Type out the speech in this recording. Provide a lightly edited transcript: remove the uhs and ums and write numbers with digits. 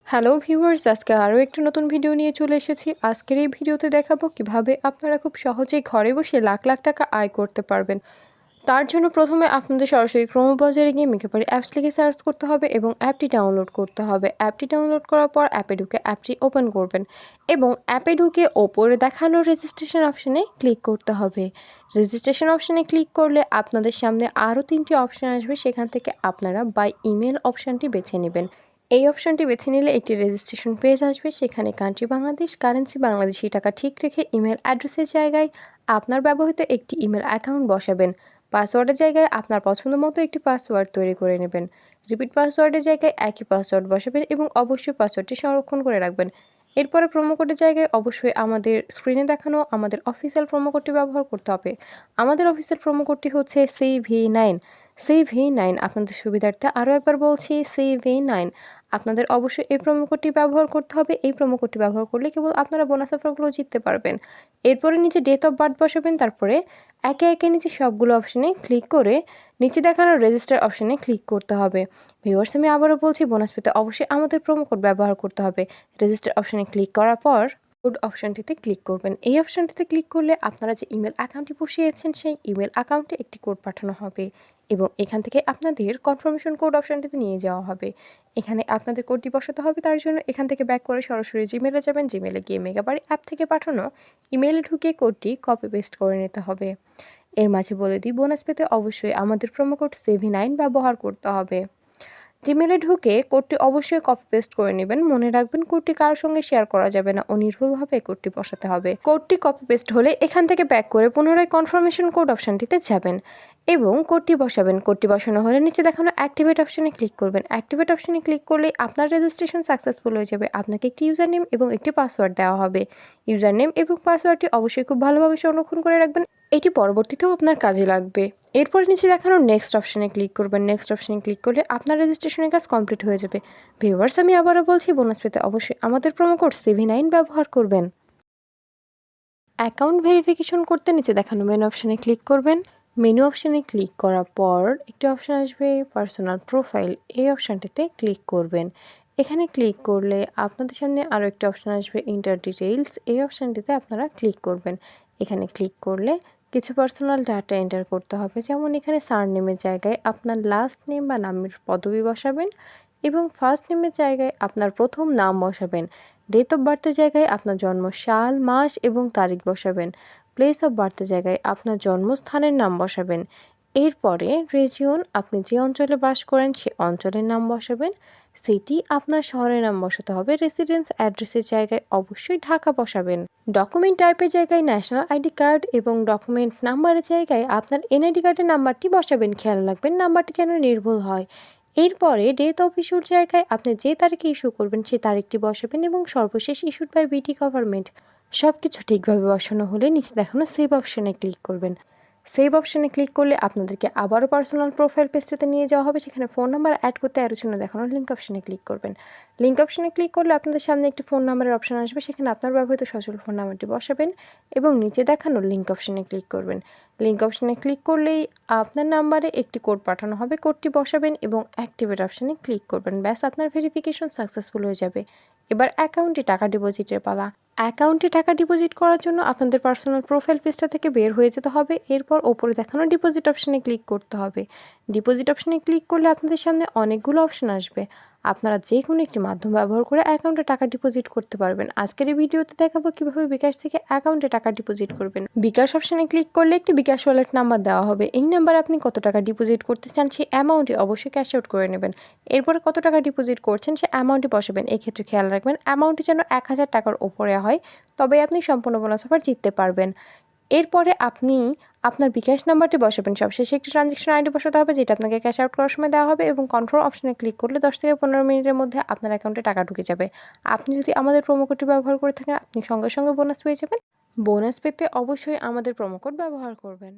Hello viewers, আজকে আরও একটা নতুন ভিডিও নিয়ে চলে এসেছি। আজকের এই ভিডিওতে দেখাবো কিভাবে আপনারা খুব সহজেই ঘরে বসে লাখ লাখ টাকা আয় করতে পারবেন। তার জন্য প্রথমে আপনাদের সরাসরি ক্রোম ব্রাউজারে গিয়ে মেকাপারি অ্যাপস লিখে সার্চ করতে হবে এবং অ্যাপটি ডাউনলোড করতে হবে। অ্যাপটি ডাউনলোড করার পর অ্যাপে ঢুকে অ্যাপটি ওপেন করবেন এবং অ্যাপে ঢুকে ওপরে দেখানো রেজিস্ট্রেশন অপশানে ক্লিক করতে হবে। রেজিস্ট্রেশন অপশানে ক্লিক করলে আপনাদের সামনে আরও 3টি অপশান আসবে, সেখান থেকে আপনারা বাই ইমেল অপশানটি বেছে নেবেন। এই অপশানটি বেছে নিলে একটি রেজিস্ট্রেশন পেজ আসবে, সেখানে কান্ট্রি বাংলাদেশ, কারেন্সি বাংলাদেশি টাকা ঠিক রেখে ইমেল অ্যাড্রেসের জায়গায় আপনার ব্যবহৃত একটি ইমেল অ্যাকাউন্ট বসাবেন। পাসওয়ার্ডের জায়গায় আপনার পছন্দ মতো একটি পাসওয়ার্ড তৈরি করে নেবেন। রিপিট পাসওয়ার্ডের জায়গায় একই পাসওয়ার্ড বসাবেন এবং অবশ্যই পাসওয়ার্ডটি সংরক্ষণ করে রাখবেন। এরপরে প্রোমো কোডের জায়গায় অবশ্যই আমাদের স্ক্রিনে দেখানো আমাদের অফিসিয়াল প্রোমো কোডটি ব্যবহার করতে হবে। আমাদের অফিসিয়াল প্রোমো কোডটি হচ্ছে CV9। CV9, আপনাদের সুবিধার্থে আরও একবার বলছি, CV9। আপনাদের অবশ্যই এই প্রোমো কোডটি ব্যবহার করতে হবে। এই প্রোমো কোডটি ব্যবহার করলে কেবল আপনারা বোনাস অফারগুলো জিততে পারবেন। এরপরে নিচে ডেট অফ বার্থ বসাবেন, তারপরে একে একে নিচে সবগুলো অপশানে ক্লিক করে নিচে দেখানো রেজিস্টার অপশানে ক্লিক করতে হবে। ভিউয়ার্স, আমি আবারও বলছি, বোনাস পেতে অবশ্যই আমাদের প্রোমো কোড ব্যবহার করতে হবে। রেজিস্টার অপশানে ক্লিক করার পর কোড অপশানটিতে ক্লিক করবেন। এই অপশানটিতে ক্লিক করলে আপনারা যে ইমেল অ্যাকাউন্টটি বসিয়েছেন সেই ইমেল অ্যাকাউন্টে একটি কোড পাঠানো হবে এবং এখান থেকে আপনাদের কনফার্মেশন কোড অপশানটিতে নিয়ে যাওয়া হবে। এখানে আপনাদের কোডটি বসাতে হবে। তার জন্য এখান থেকে ব্যাক করে সরাসরি জিমেলে যাবেন। জিমেলে গিয়ে মেগাবারি অ্যাপ থেকে পাঠানো ইমেলে ঢুকে কোডটি কপি পেস্ট করে নিতে হবে। এর মাঝে বলে দিই, বোনাস পেতে অবশ্যই আমাদের প্রোমো কোড CV9 ব্যবহার করতে হবে। জিমেলে ঢুকে কোডটি অবশ্যই কপি পেস্ট করে নেবেন। মনে রাখবেন, কোডটি কারোর সঙ্গে শেয়ার করা যাবে না ও নির্ভুলভাবে কোডটি বসাতে হবে। কোডটি কপি পেস্ট হলে এখান থেকে ব্যাক করে পুনরায় কনফার্মেশন কোড অপশানটিতে যাবেন এবং কোডটি বসাবেন। কোডটি বসানো হলে নিচে দেখানো অ্যাক্টিভেট অপশানে ক্লিক করবেন। অ্যাক্টিভেট অপশানে ক্লিক করলেই আপনার রেজিস্ট্রেশন সাকসেসফুল হয়ে যাবে। আপনাকে একটি ইউজার নেম এবং একটি পাসওয়ার্ড দেওয়া হবে। ইউজার নেম এবং পাসওয়ার্ডটি অবশ্যই খুব ভালোভাবে সংরক্ষণ করে রাখবেন, এটি পরবর্তীতেও আপনার কাজে লাগবে। এরপর নিচে দেখানো নেক্সট অপশানে ক্লিক করবেন। নেক্সট অপশানে ক্লিক করলে আপনার রেজিস্ট্রেশনের কাজ কমপ্লিট হয়ে যাবে। ভিউয়ার্স, আমি আবারও বলছি, বোনাস পেতে অবশ্যই আমাদের প্রোমো কোড CV9 ব্যবহার করবেন। অ্যাকাউন্ট ভেরিফিকেশন করতে নিচে দেখানো মেনু অপশানে ক্লিক করবেন। মেনু অপশানে ক্লিক করার পর একটি অপশান আসবে পার্সোনাল প্রোফাইল, এই অপশানটিতে ক্লিক করবেন। এখানে ক্লিক করলে আপনাদের সামনে আরও একটি অপশান আসবে ইন্টার ডিটেইলস, এই অপশানটিতে আপনারা ক্লিক করবেন। এখানে ক্লিক করলে কিছু পার্সোনাল ডাটা এন্টার করতে হবে, যেমন এখানে সারনেমের জায়গায় আপনার লাস্ট নেম বা নামের পদবি বসাবেন এবং ফার্স্ট নেমের জায়গায় আপনার প্রথম নাম বসাবেন। ডেট অফ বার্থের জায়গায় আপনার জন্ম সাল, মাস এবং তারিখ বসাবেন। প্লেস অফ বার্থের জায়গায় আপনার জন্মস্থানের নাম বসাবেন। এরপরে রিজিয়ন, আপনি যে অঞ্চলে বাস করেন সে অঞ্চলের নাম বসাবেন। সিটি, আপনার শহরের নাম বসাতে হবে। রেসিডেন্স অ্যাড্রেসের জায়গায় অবশ্যই ঢাকা বসাবেন। ডকুমেন্ট টাইপের জায়গায় ন্যাশনাল আইডি কার্ড এবং ডকুমেন্ট নাম্বারের জায়গায় আপনার এনআইডি কার্ডের নাম্বারটি বসাবেন। খেয়াল রাখবেন নাম্বারটি যেন নির্ভুল হয়। এরপরে ডেট অফ ইস্যুর জায়গায় আপনি যে তারিখে ইস্যু করবেন সেই তারিখটি বসাবেন এবং সর্বশেষ ইস্যুড বাই বিটি গভর্নমেন্ট। সব কিছু ঠিকভাবে বসানো হলে নিচে দেখানো সেভ অপশানে ক্লিক করবেন। সেভ অপশানে ক্লিক করলে আপনাদেরকে আবারও পার্সোনাল প্রোফাইল পেজটাতে নিয়ে যাওয়া হবে। সেখানে ফোন নাম্বার অ্যাড করতে আরও জন্য দেখানো লিঙ্ক অপশানে ক্লিক করবেন। লিঙ্ক অপশানে ক্লিক করলে আপনাদের সামনে একটি ফোন নাম্বারের অপশান আসবে, সেখানে আপনার ব্যবহৃত সচল ফোন নাম্বারটি বসাবেন এবং নিচে দেখানো লিঙ্ক অপশানে ক্লিক করবেন। লিঙ্ক অপশানে ক্লিক করলেই আপনার নাম্বারে একটি কোড পাঠানো হবে, কোডটি বসাবেন এবং অ্যাক্টিভেট অপশানে ক্লিক করবেন। ব্যাস, আপনার ভেরিফিকেশন সাকসেসফুল হয়ে যাবে। এবার অ্যাকাউন্টে টাকা ডিপোজিটের পালা। অ্যাকাউন্টে টাকা ডিপোজিট করার জন্য আপনাদের পার্সোনাল প্রোফাইল পেজটা থেকে বের হয়ে যেতে হবে। এরপর ওপরে দেখানো ডিপোজিট অপশানে ক্লিক করতে হবে। ডিপোজিট অপশানে ক্লিক করলে আপনাদের সামনে অনেকগুলো অপশান আসবে। আপনারা যে কোনো একটি মাধ্যম ব্যবহার করে অ্যাকাউন্টে টাকা ডিপোজিট করতে পারবেন। আজকের এই ভিডিওতে দেখাবো কিভাবে বিকাশ থেকে অ্যাকাউন্টে টাকা ডিপোজিট করবেন। বিকাশ অপশানে ক্লিক করলে একটি বিকাশ ওয়ালেট নাম্বার দেওয়া হবে। এই নাম্বারে আপনি কত টাকা ডিপোজিট করতে চান সেই অ্যামাউন্টটি অবশ্যই ক্যাশ আউট করে নেবেন। এরপরে কত টাকা ডিপোজিট করছেন সে অ্যামাউন্টটি বসাবেন। এক্ষেত্রে খেয়াল রাখবেন অ্যামাউন্টটি যেন 1000 টাকার ওপরে হয়, তবে আপনি সম্পূর্ণ বোনাস অফার জিততে পারবেন। এরপরে আপনি আপনার বিকাশ নাম্বারটি বসাবেন। সবশেষে একটি ট্রানজ্যাকশন আইডি বসাতে হবে, যেটা আপনাকে ক্যাশ আউট করার সময় দেওয়া হবে এবং কনফার্ম অপশানে ক্লিক করলে 10 থেকে 15 মিনিটের মধ্যে আপনার অ্যাকাউন্টে টাকা ঢুকে যাবে। আপনি যদি আমাদের প্রোমো কোডটি ব্যবহার করে থাকেন, আপনি সঙ্গে সঙ্গে বোনাস পেয়ে যাবেন। বোনাস পেতে অবশ্যই আমাদের প্রোমো কোড ব্যবহার করবেন।